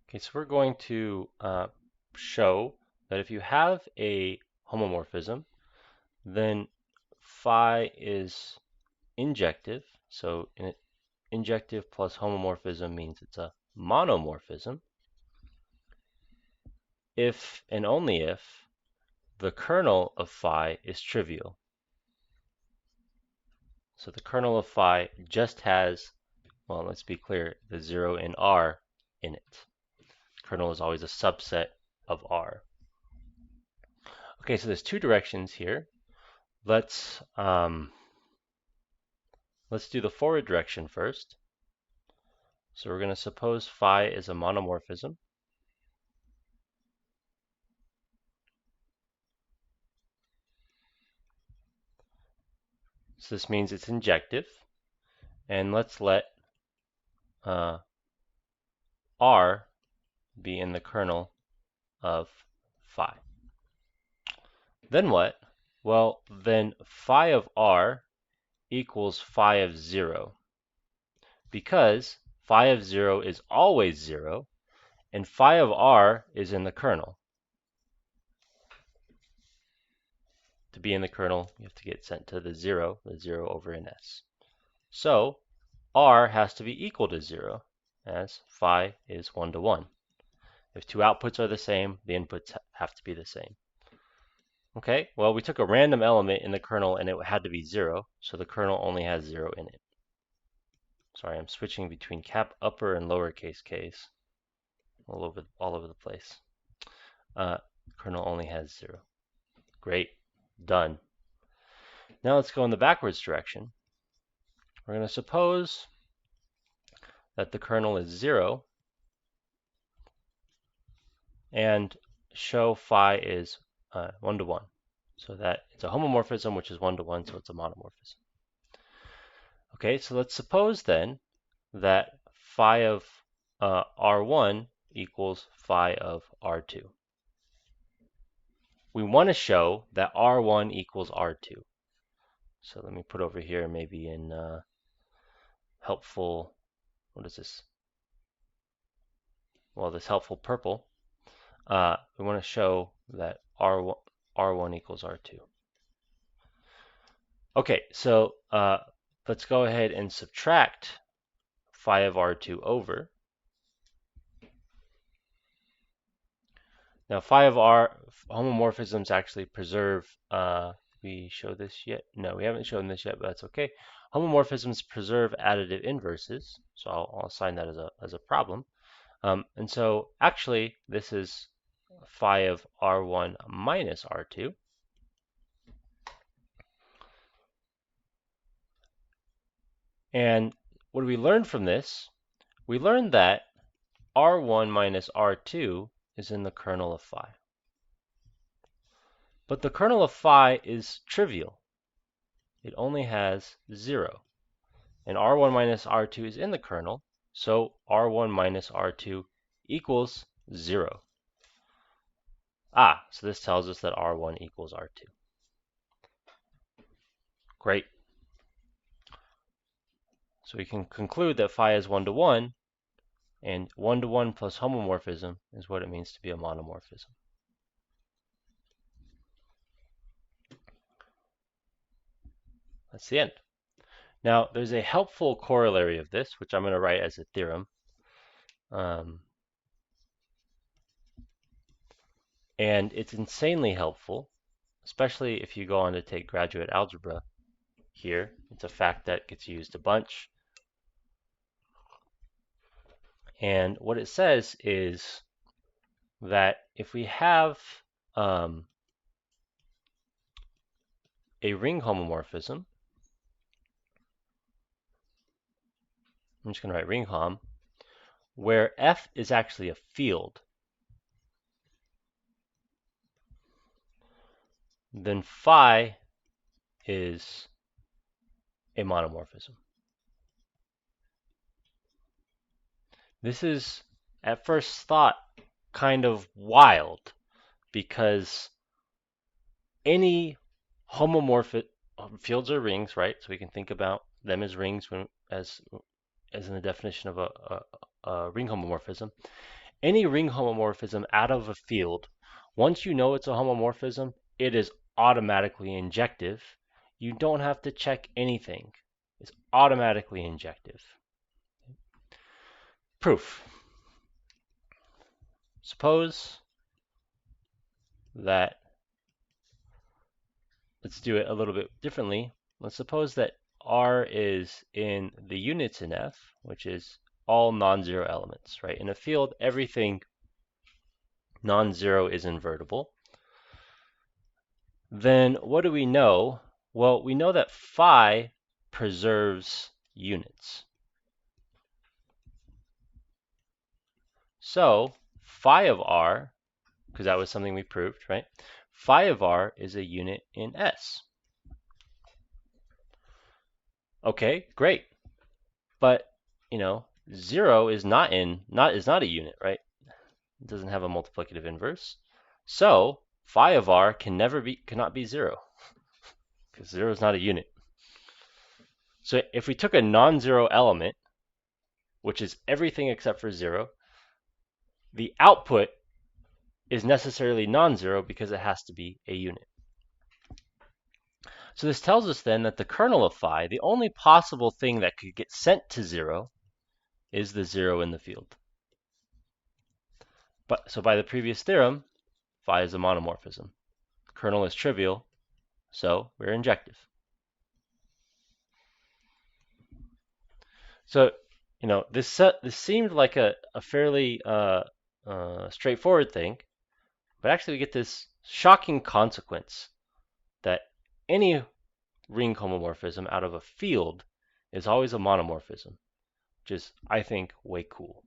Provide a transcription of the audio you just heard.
Okay, so we're going to show that if you have a homomorphism, then phi is injective. So injective plus homomorphism means it's a monomorphism if and only if the kernel of phi is trivial. So the kernel of phi just has, well, let's be clear, the 0 and r in it. Kernel is always a subset of R. Okay, so there's two directions here. Let's do the forward direction first. So we're going to suppose phi is a monomorphism. So this means it's injective. And let's let R be in the kernel of phi. Then what? Well, then phi of R equals phi of 0, because phi of 0 is always 0, and phi of R is in the kernel. To be in the kernel, you have to get sent to the 0 over ns. So R has to be equal to 0, as phi is 1 to 1. If two outputs are the same, the inputs have to be the same. Okay, well, we took a random element in the kernel and it had to be 0, so the kernel only has 0 in it. Sorry, I'm switching between cap upper and lowercase case all over the place. Kernel only has 0. Great, done. Now let's go in the backwards direction. We're going to suppose that the kernel is 0 and show phi is 1 to 1. So that it's a homomorphism, which is 1 to 1, so it's a monomorphism. Okay, so let's suppose then that phi of R1 equals phi of R2. We want to show that R1 equals R2. So let me put over here maybe in helpful, what is this? Well, this helpful purple. We want to show that R1 equals R2. Okay, so let's go ahead and subtract phi of R2 over. Now, phi of R homomorphisms actually preserve, we show this yet? No, we haven't shown this yet, but that's okay. Homomorphisms preserve additive inverses, so I'll assign that as a problem. And so actually, this is phi of R1 minus R2. And what do we learn from this? We learned that R1 minus R2 is in the kernel of phi. But the kernel of phi is trivial. It only has 0. And R1 minus R2 is in the kernel, so R1 minus R2 equals 0. So this tells us that R1 equals R2. Great. So we can conclude that phi is 1 to 1, and 1 to 1 plus homomorphism is what it means to be a monomorphism. That's the end. Now, there's a helpful corollary of this, which I'm going to write as a theorem. And it's insanely helpful, especially if you go on to take graduate algebra here. It's a fact that gets used a bunch. And what it says is that if we have a ring homomorphism, I'm just going to write ring hom, where F is actually a field, then phi is a monomorphism. This is, at first thought, kind of wild, because any homomorphic fields are rings, right? So we can think about them as rings as in the definition of a ring homomorphism. Any ring homomorphism out of a field, once you know it's a homomorphism, it is automatically injective. You don't have to check anything. It's automatically injective. Proof. Suppose that, let's do it a little bit differently. Let's suppose that R is in the units in F, which is all non-zero elements, right? In a field, everything non-zero is invertible. Then what do we know? Well, we know that phi preserves units. So phi of R, because that was something we proved, right? Phi of R is a unit in S. Okay, great. But, 0 is not a unit, right? It doesn't have a multiplicative inverse. So phi of R cannot be 0, because 0 is not a unit. So if we took a non-zero element, which is everything except for 0, the output is necessarily non-zero because it has to be a unit. So this tells us then that the kernel of phi, the only possible thing that could get sent to 0, is the 0 in the field. So by the previous theorem, phi is a monomorphism. Kernel is trivial, so we're injective. So, this seemed like a fairly straightforward thing, but actually we get this shocking consequence that any ring homomorphism out of a field is always a monomorphism, which is, I think, way cool.